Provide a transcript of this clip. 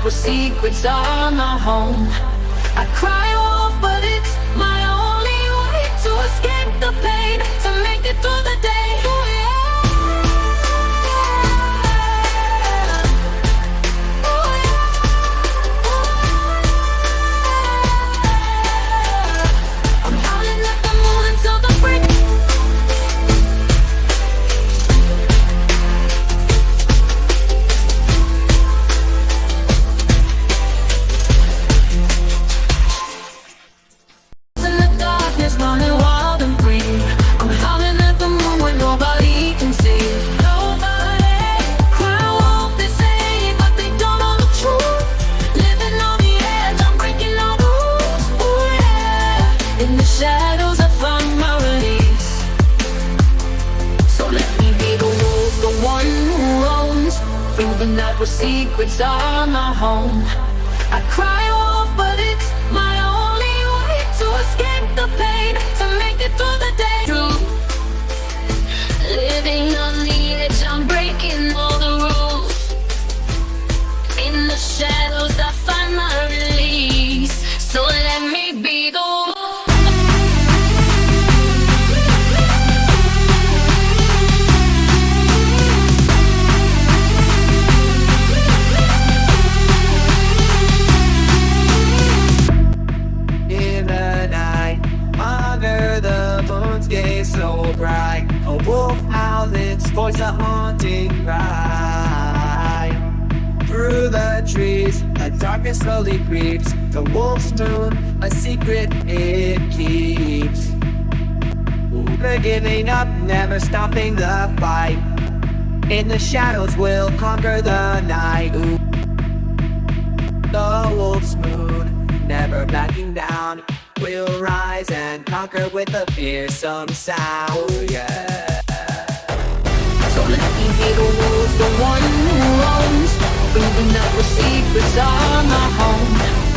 where secrets are my home. I cry wolf, but it's my only way to escape the pain, to make it through the day. Ooh, yeah. Ooh, yeah. I'm howling at the moon until the break. Running wild and free. I'm howling at the moon when nobody can see. Nobody. Cry wolf, they say, but they don't know the truth. Living on the edge, I'm breaking all the rules. Ooh, yeah. In the shadows I find my release. So let me be the wolf, the one who roams through the night where secrets are my home. I cry wolf, but it's my only way to escape the pain, to make it through the day. Living on the edge, I'm breaking all the rules. In the shadows I find my release. So let me be the wolf. So bright, a wolf howls, its voice a haunting cry. Through the trees, the darkness slowly creeps. The wolf's moon, a secret it keeps. Never giving up, never stopping the fight. In the shadows we'll conquer the night. Ooh. The wolf's moon, never backing down. We'll rise and conquer with a fearsome sound. Oh, yeah. So let me be the wolf, the one who roams through the night where secrets are my home.